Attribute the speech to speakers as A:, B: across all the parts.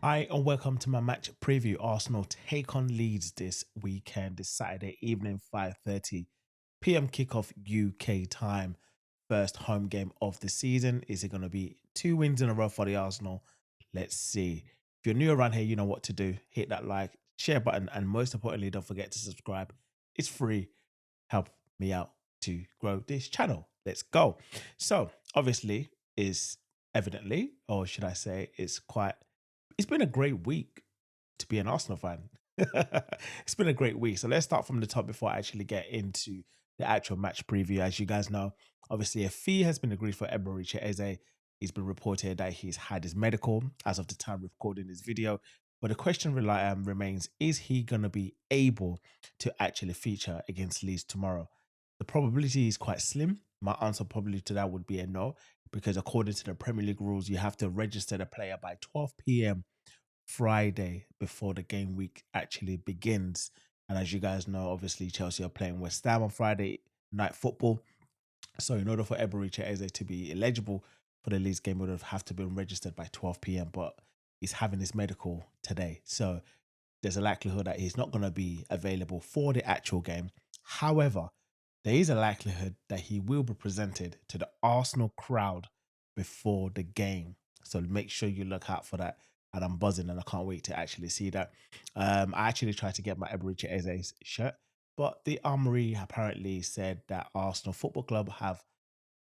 A: Hi, and welcome to my match preview. Arsenal take on Leeds this weekend, this Saturday evening, 5:30 p.m. kickoff UK time. First home game of the season. Is it going to be 2 wins in a row for the Arsenal? Let's see. If you're new around here, you know what to do. Hit that like, share button, and most importantly, don't forget to subscribe. It's free. Help me out to grow this channel. Let's go. So, obviously, is evidently, or should I say, it's been a great week to be an Arsenal fan. It's been a great week. So let's start from the top before I actually get into the actual match preview. As you guys know, obviously a fee has been agreed for Eberechi Eze. It's been reported that he's had his medical as of the time of recording this video. But the question remains, is he going to be able to actually feature against Leeds tomorrow? The probability is quite slim. My answer probably to that would be a no, because according to the Premier League rules, you have to register the player by 12 p.m. Friday before the game week actually begins. And as you guys know, obviously Chelsea are playing West Ham on Friday night football. So in order for Eberechi Eze to be eligible for the Leeds game, would have to be registered by 12 p.m. But he's having his medical today. So there's a likelihood that he's not going to be available for the actual game. However, there is a likelihood that he will be presented to the Arsenal crowd before the game. So make sure you look out for that. And I'm buzzing and I can't wait to actually see that. I actually tried to get my Eberechi Eze's shirt, but the Armory apparently said that Arsenal Football Club have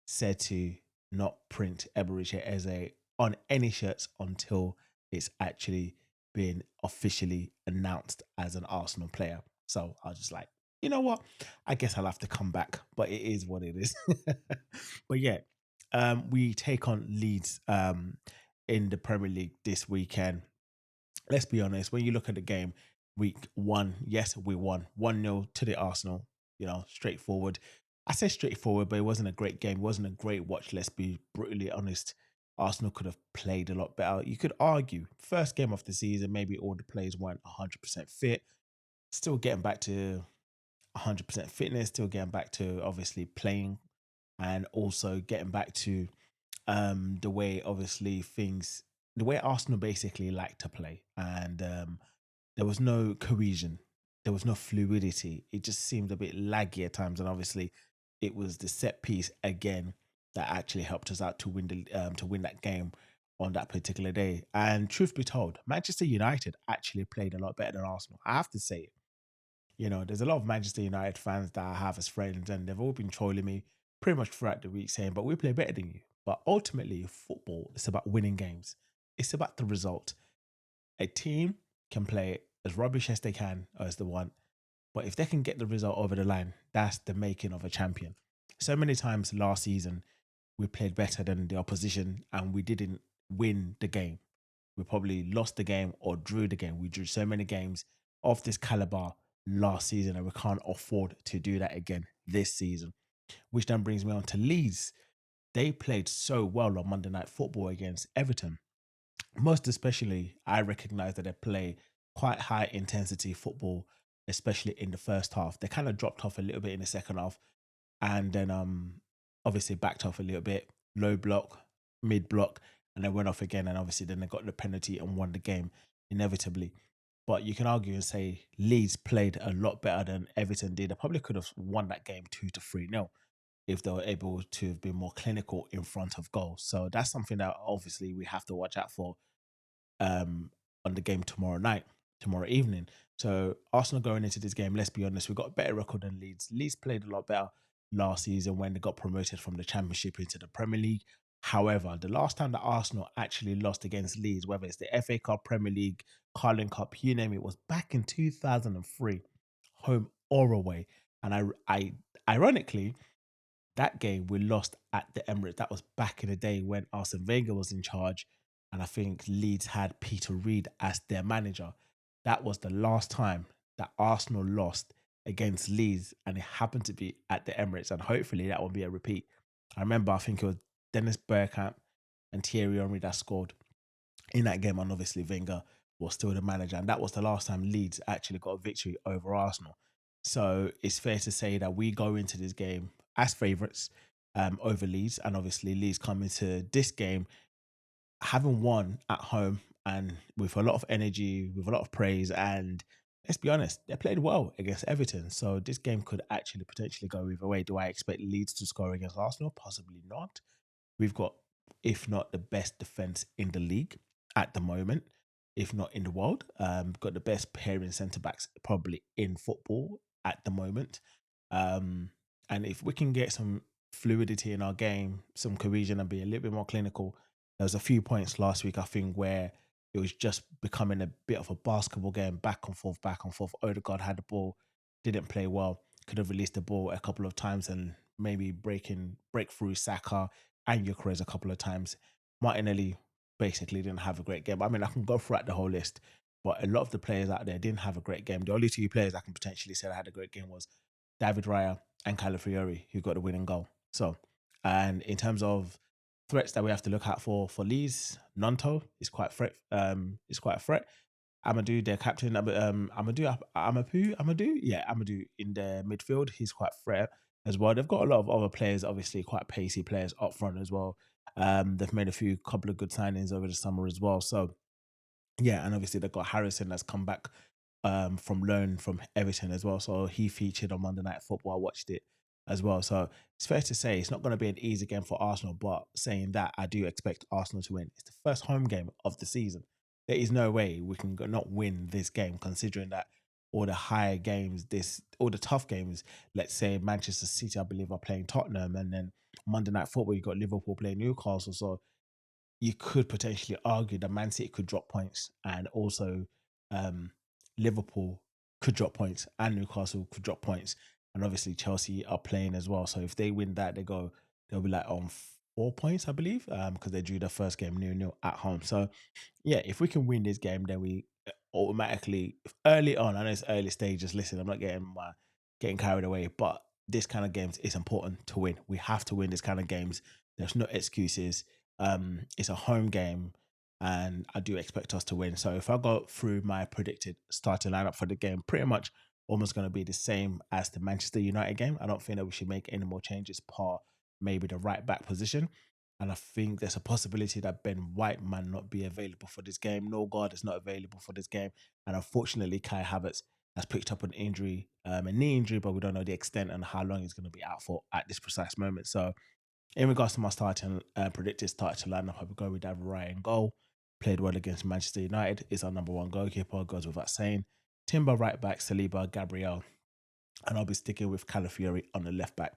A: said to not print Eberechi Eze on any shirts until it's actually been officially announced as an Arsenal player. So I was just like, you know what? I guess I'll have to come back, but it is what it is. But yeah, we take on Leeds in the Premier League this weekend. Let's be honest, when you look at the game, week one, yes, we won 1-0 to the Arsenal, straightforward. I say straightforward, but it wasn't a great game. It wasn't a great watch. Let's be brutally honest. Arsenal could have played a lot better. You could argue, first game of the season, maybe all the players weren't 100% fit. Still getting back to 100% fitness, still getting back to obviously playing, and also getting back to the way obviously things, the way Arsenal basically like to play. And there was no cohesion, there was no fluidity. It just seemed a bit laggy at times, and obviously it was the set piece again that actually helped us out to win that game on that particular day. And truth be told, Manchester United actually played a lot better than Arsenal. I have to say it. There's a lot of Manchester United fans that I have as friends, and they've all been trolling me pretty much throughout the week saying, but we play better than you. But ultimately, football is about winning games, it's about the result. A team can play as rubbish as they can or as they want, but if they can get the result over the line, that's the making of a champion. So many times last season, we played better than the opposition and we didn't win the game. We probably lost the game or drew the game. We drew so many games of this caliber last season, and we can't afford to do that again this season. Which then brings me on to Leeds. They played so well on Monday Night Football against Everton. Most especially, I recognize that they play quite high intensity football, especially in the first half. They kind of dropped off a little bit in the second half, and then obviously backed off a little bit, low block, mid block, and then went off again. And obviously then they got the penalty and won the game inevitably. But you can argue and say Leeds played a lot better than Everton did. They probably could have won that game 2-3 nil if they were able to have been more clinical in front of goal. So that's something that obviously we have to watch out for on the game tomorrow evening. So Arsenal going into this game, let's be honest, we've got a better record than Leeds. Leeds played a lot better last season when they got promoted from the Championship into the Premier League. However, the last time that Arsenal actually lost against Leeds, whether it's the FA Cup, Premier League, Carling Cup, you name it, was back in 2003, home or away. And I ironically, that game we lost at the Emirates. That was back in the day when Arsene Wenger was in charge, and I think Leeds had Peter Reid as their manager. That was the last time that Arsenal lost against Leeds, and it happened to be at the Emirates. And hopefully that won't be a repeat. I remember, I think it was Dennis Bergkamp and Thierry Henry that scored in that game, and obviously Wenger was still the manager, and that was the last time Leeds actually got a victory over Arsenal. So it's fair to say that we go into this game as favourites over Leeds, and obviously Leeds come into this game having won at home and with a lot of energy, with a lot of praise. And let's be honest, they played well against Everton. So this game could actually potentially go either way. Do I expect Leeds to score against Arsenal? Possibly not. We've got, if not the best defense in the league at the moment, if not in the world. Got the best pairing centre backs probably in football at the moment. Um, and if we can get some fluidity in our game, some cohesion, and be a little bit more clinical, there was a few points last week I think where it was just becoming a bit of a basketball game, back and forth, back and forth. Odegaard had the ball, didn't play well, could have released the ball a couple of times and maybe break through Saka and Gyökeres a couple of times. Martinelli basically didn't have a great game. I mean, I can go throughout the whole list, but a lot of the players out there didn't have a great game. The only two players I can potentially say that had a great game was David Raya and Calafiori, who got the winning goal. So, and in terms of threats that we have to look out for Leeds, Nonto is quite is quite a threat. Amadou, their captain, Amadou in the midfield, he's quite threat as well. They've got a lot of other players, obviously quite pacey players up front as well. They've made a couple of good signings over the summer as well. So yeah, and obviously they've got Harrison that's come back from loan from Everton as well. So he featured on Monday Night Football. I watched it as well. So it's fair to say it's not going to be an easy game for Arsenal. But saying that, I do expect Arsenal to win. It's the first home game of the season. There is no way we can not win this game, considering that all the higher games, all the tough games. Let's say Manchester City, I believe, are playing Tottenham, and then Monday Night Football, you got Liverpool playing Newcastle. So you could potentially argue that Man City could drop points, and also um, Liverpool could drop points, and Newcastle could drop points, and obviously Chelsea are playing as well. So if they win that, they'll be like on 4 points, I believe, because they drew their first game 0-0 at home. So yeah, if we can win this game, then we automatically early on. I know it's early stages. Listen, I'm not getting carried away, but this kind of games is important to win. We have to win this kind of games. There's no excuses. It's a home game, and I do expect us to win. So if I go through my predicted starting lineup for the game, pretty much almost going to be the same as the Manchester United game. I don't think that we should make any more changes, apart maybe the right back position. And I think there's a possibility that Ben White might not be available for this game. Norgard is not available for this game. And unfortunately, Kai Havertz has picked up an injury, a knee injury, but we don't know the extent and how long he's going to be out for at this precise moment. So in regards to my starting predicted starting lineup, I would go with David Ryan goal. Played well against Manchester United. Is our number one goalkeeper. Goes without saying. Timber right back, Saliba, Gabriel, and I'll be sticking with Calafiori on the left back.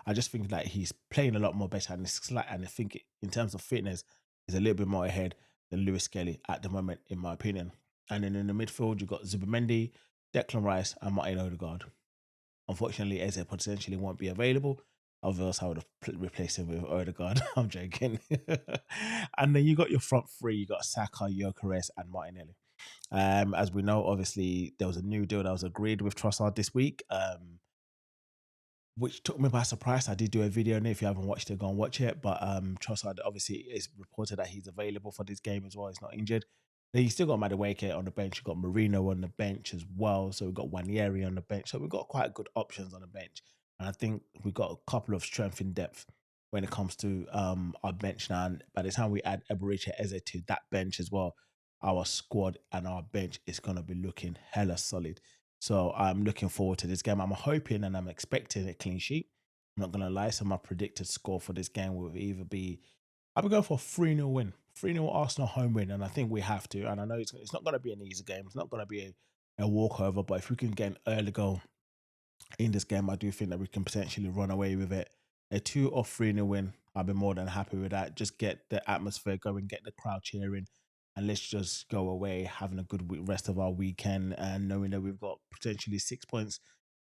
A: I just think that he's playing a lot more better, and and I think in terms of fitness, he's a little bit more ahead than Lewis Skelly at the moment, in my opinion. And then in the midfield, you got Zubimendi, Declan Rice, and Martin Odegaard. Unfortunately, Eze potentially won't be available. Otherwise, I would have replaced him with Odegaard. I'm joking. And then you got your front three. You got Saka, Gyökeres, and Martinelli. As we know, obviously, there was a new deal that was agreed with Trossard this week, which took me by surprise. I did do a video on it. If you haven't watched it, go and watch it. But Trossard, obviously, is reported that he's available for this game as well. He's not injured. Then you still got Madueke on the bench. You've got Marino on the bench as well. So we've got Wanieri on the bench. So we've got quite good options on the bench. And I think we've got a couple of strength in depth when it comes to our bench now. And by the time we add Eberiche Eze to that bench as well, our squad and our bench is going to be looking hella solid. So I'm looking forward to this game. I'm hoping and I'm expecting a clean sheet. I'm not going to lie. So my predicted score for this game will either be, I'll be going for a 3-0 win. 3-0 Arsenal home win. And I think we have to. And I know it's not going to be an easy game. It's not going to be a walkover. But if we can get an early goal in this game, I do think that we can potentially run away with it. A 2 or 3-0 win, I'll be more than happy with that. Just get the atmosphere going, get the crowd cheering, and let's just go away having a good rest of our weekend and knowing that we've got potentially 6 points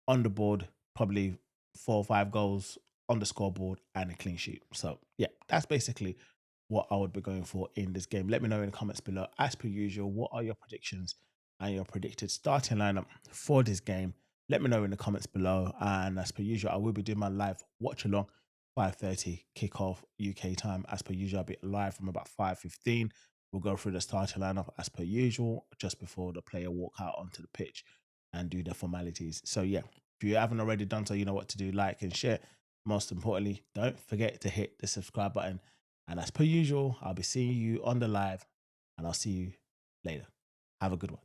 A: on the board, probably 4 or 5 goals on the scoreboard, and a clean sheet. So yeah, that's basically what I would be going for in this game. Let me know in the comments below. As per usual, what are your predictions and your predicted starting lineup for this game? Let me know in the comments below. And as per usual, I will be doing my live watch along 5:30 kickoff UK time. As per usual, I'll be live from about 5:15. We'll go through the starting lineup as per usual, just before the player walk out onto the pitch and do the formalities. So yeah, if you haven't already done so, you know what to do. Like and share. Most importantly, don't forget to hit the subscribe button And as per usual, I'll be seeing you on the live, and I'll see you later. Have a good one.